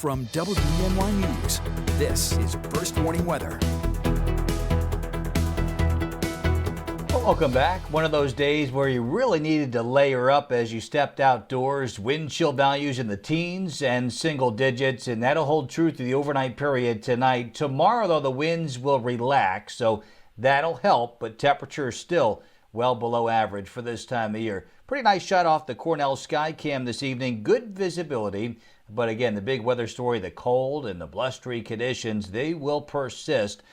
From WENY News, this is First Warning Weather. Welcome back. One of those days where you really needed to layer up as you stepped outdoors. Wind chill values in the teens and single digits, and that'll hold true through the overnight period tonight. Tomorrow, though, the winds will relax, so that'll help, but temperatures still well below average for this time of year. Pretty nice shot off the Cornell sky cam this evening. Good visibility, but again, the big weather story, the cold and the blustery conditions, they will persist.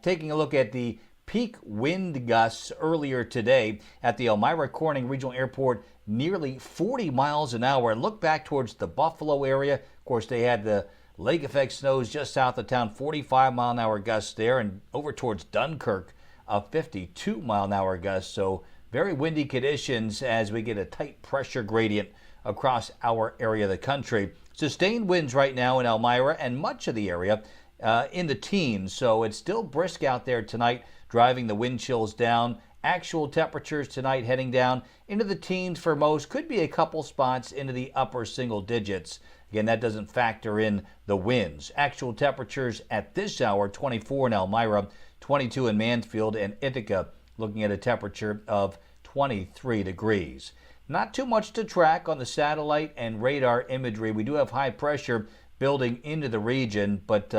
Taking a look at the peak wind gusts earlier today at the Elmira Corning Regional Airport, nearly 40 miles an hour. And look back towards the Buffalo area. Of course, they had the lake effect snows just south of town, 45-mile-an-hour gusts there, and over towards Dunkirk, a 52-mile-an-hour gust. So very windy conditions as we get a tight pressure gradient across our area of the country. Sustained winds right now in Elmira and much of the area in the teens. So it's still brisk out there tonight, driving the wind chills down. Actual temperatures tonight heading down into the teens for most. Could be a couple spots into the upper single digits. Again, that doesn't factor in the winds. Actual temperatures at this hour, 24 in Elmira, 22 in Mansfield, and Ithaca, looking at a temperature of 23 degrees. Not too much to track on the satellite and radar imagery. We do have high pressure building into the region, but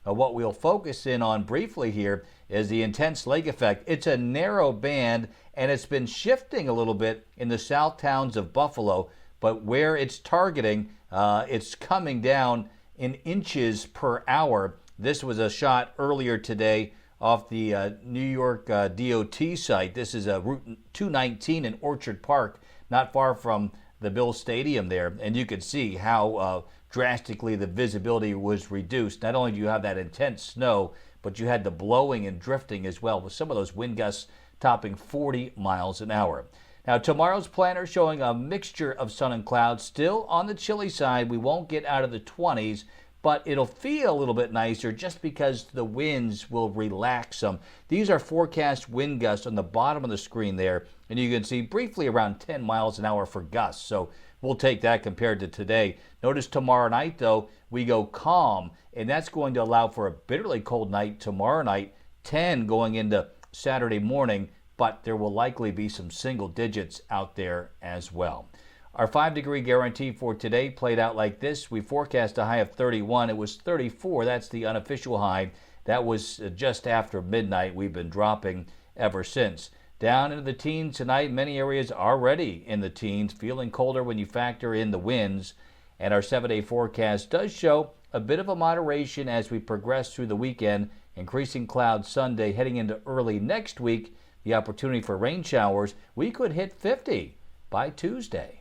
what we'll focus in on briefly here is the intense lake effect. It's a narrow band, and it's been shifting a little bit in the south towns of Buffalo, but where it's targeting, it's coming down in inches per hour. This was a shot earlier today off the New York DOT site. This is Route 219 in Orchard Park, not far from the Bill Stadium there, and you could see how drastically the visibility was reduced. Not only do you have that intense snow, but you had the blowing and drifting as well, with some of those wind gusts topping 40 miles an hour. Now, tomorrow's planner showing a mixture of sun and clouds. Still on the chilly side, we won't get out of the 20s, but it'll feel a little bit nicer just because the winds will relax some. These are forecast wind gusts on the bottom of the screen there, and you can see briefly around 10 miles an hour for gusts. So we'll take that compared to today. Notice tomorrow night, though, we go calm, and that's going to allow for a bitterly cold night tomorrow night, 10 going into Saturday morning, but there will likely be some single digits out there as well. Our 5-degree guarantee for today played out like this. We forecast a high of 31. It was 34. That's the unofficial high. That was just after midnight. We've been dropping ever since. Down into the teens tonight. Many areas already in the teens, feeling colder when you factor in the winds. And our 7-day forecast does show a bit of a moderation as we progress through the weekend. Increasing clouds Sunday, heading into early next week. The opportunity for rain showers. We could hit 50 by Tuesday.